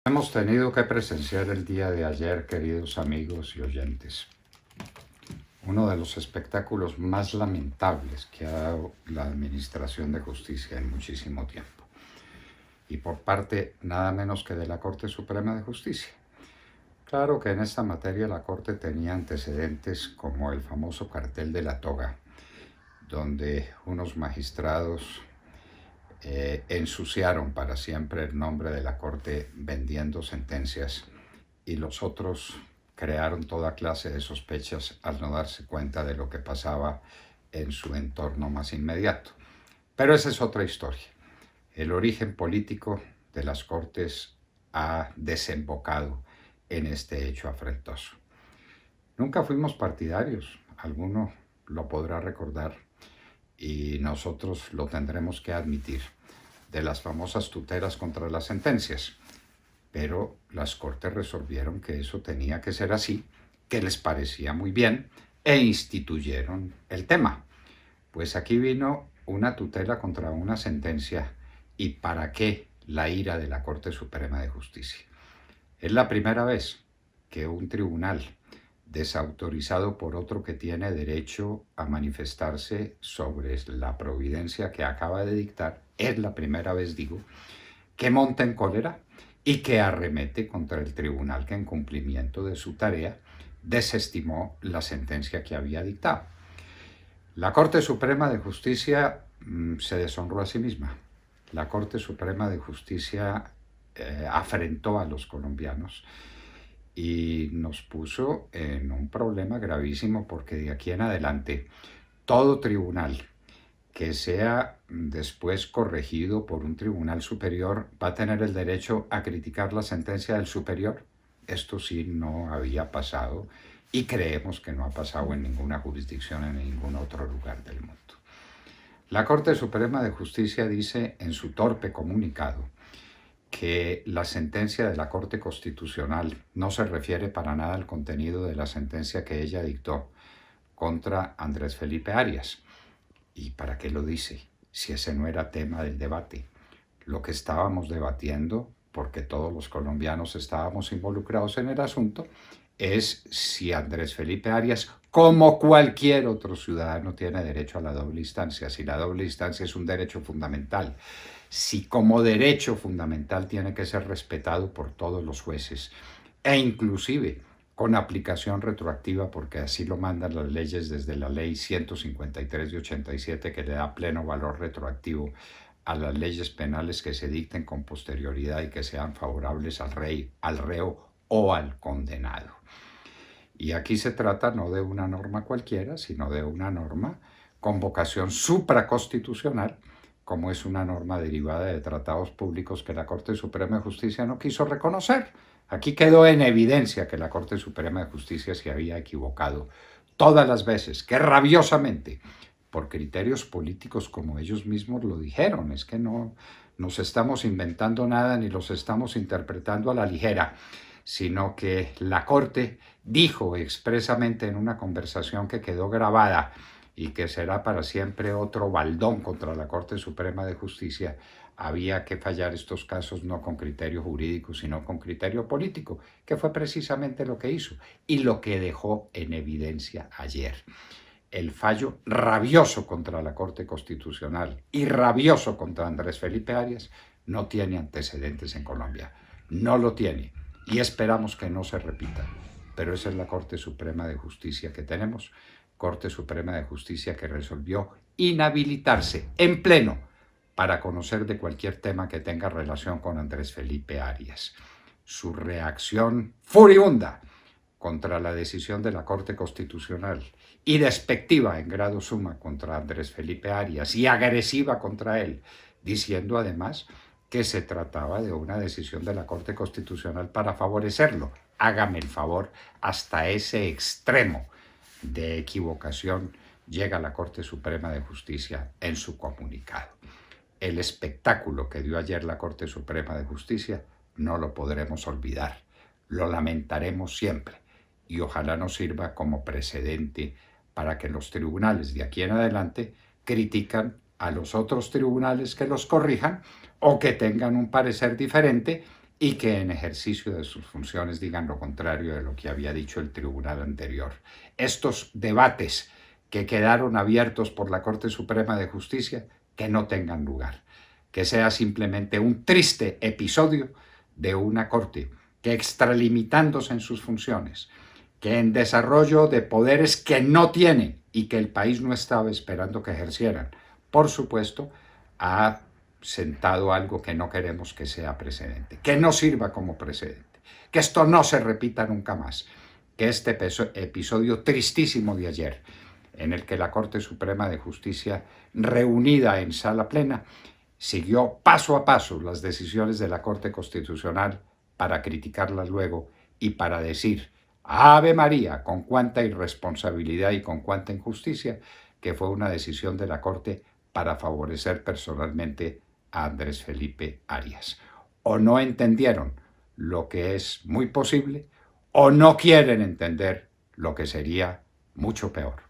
Hemos tenido que presenciar el día de ayer, queridos amigos y oyentes, uno de los espectáculos más lamentables que ha dado la Administración de Justicia en muchísimo tiempo, y por parte nada menos que de la Corte Suprema de Justicia. Claro que en esta materia la Corte tenía antecedentes como el famoso cartel de la toga, donde unos magistrados ensuciaron para siempre el nombre de la Corte vendiendo sentencias, y los otros crearon toda clase de sospechas al no darse cuenta de lo que pasaba en su entorno más inmediato. Pero esa es otra historia. El origen político de las Cortes ha desembocado en este hecho afrentoso. Nunca fuimos partidarios, alguno lo podrá recordar, y nosotros lo tendremos que admitir, de las famosas tutelas contra las sentencias. Pero las Cortes resolvieron que eso tenía que ser así, que les parecía muy bien, e instituyeron el tema. Pues aquí vino una tutela contra una sentencia, y ¿para qué la ira de la Corte Suprema de Justicia? Es la primera vez que un tribunal, desautorizado por otro que tiene derecho a manifestarse sobre la providencia que acaba de dictar, es la primera vez, digo, que monta en cólera y que arremete contra el tribunal que, en cumplimiento de su tarea, desestimó la sentencia que había dictado. La Corte Suprema de Justicia se deshonró a sí misma. La Corte Suprema de Justicia afrentó a los colombianos y nos puso en un problema gravísimo, porque de aquí en adelante todo tribunal que sea después corregido por un tribunal superior va a tener el derecho a criticar la sentencia del superior. Esto sí no había pasado, y creemos que no ha pasado en ninguna jurisdicción en ningún otro lugar del mundo. La Corte Suprema de Justicia dice en su torpe comunicado que la sentencia de la Corte Constitucional no se refiere para nada al contenido de la sentencia que ella dictó contra Andrés Felipe Arias. ¿Y para qué lo dice? Si ese no era tema del debate. Lo que estábamos debatiendo, porque todos los colombianos estábamos involucrados en el asunto, es si Andrés Felipe Arias, como cualquier otro ciudadano, tiene derecho a la doble instancia, si la doble instancia es un derecho fundamental, si como derecho fundamental tiene que ser respetado por todos los jueces, e inclusive con aplicación retroactiva, porque así lo mandan las leyes desde la ley 153 de 87, que le da pleno valor retroactivo a las leyes penales que se dicten con posterioridad y que sean favorables al reo o al condenado. Y aquí se trata no de una norma cualquiera, sino de una norma con vocación supraconstitucional, como es una norma derivada de tratados públicos que la Corte Suprema de Justicia no quiso reconocer. Aquí quedó en evidencia que la Corte Suprema de Justicia se había equivocado todas las veces, que rabiosamente, por criterios políticos, como ellos mismos lo dijeron. Es que no nos estamos inventando nada ni los estamos interpretando a la ligera, sino que la Corte dijo expresamente en una conversación que quedó grabada y que será para siempre otro baldón contra la Corte Suprema de Justicia: había que fallar estos casos no con criterio jurídico, sino con criterio político, que fue precisamente lo que hizo y lo que dejó en evidencia ayer. El fallo rabioso contra la Corte Constitucional y rabioso contra Andrés Felipe Arias no tiene antecedentes en Colombia. No lo tiene, y esperamos que no se repita. Pero esa es la Corte Suprema de Justicia que tenemos. Corte Suprema de Justicia que resolvió inhabilitarse en pleno para conocer de cualquier tema que tenga relación con Andrés Felipe Arias. Su reacción furibunda contra la decisión de la Corte Constitucional y despectiva en grado suma contra Andrés Felipe Arias y agresiva contra él, diciendo además que se trataba de una decisión de la Corte Constitucional para favorecerlo. Hágame el favor, hasta ese extremo de equivocación llega la Corte Suprema de Justicia en su comunicado. El espectáculo que dio ayer la Corte Suprema de Justicia no lo podremos olvidar, lo lamentaremos siempre, y ojalá nos sirva como precedente para que los tribunales de aquí en adelante critican a los otros tribunales que los corrijan o que tengan un parecer diferente y que en ejercicio de sus funciones digan lo contrario de lo que había dicho el tribunal anterior. Estos debates que quedaron abiertos por la Corte Suprema de Justicia, que no tengan lugar, que sea simplemente un triste episodio de una Corte que, extralimitándose en sus funciones, que en desarrollo de poderes que no tienen y que el país no estaba esperando que ejercieran, por supuesto, ha sentado algo que no queremos que sea precedente, que no sirva como precedente, que esto no se repita nunca más, que este episodio tristísimo de ayer, en el que la Corte Suprema de Justicia, reunida en sala plena, siguió paso a paso las decisiones de la Corte Constitucional para criticarlas luego y para decir, Ave María, con cuánta irresponsabilidad y con cuánta injusticia, que fue una decisión de la Corte para favorecer personalmente a Andrés Felipe Arias. O no entendieron lo que es muy posible, o no quieren entender lo que sería mucho peor.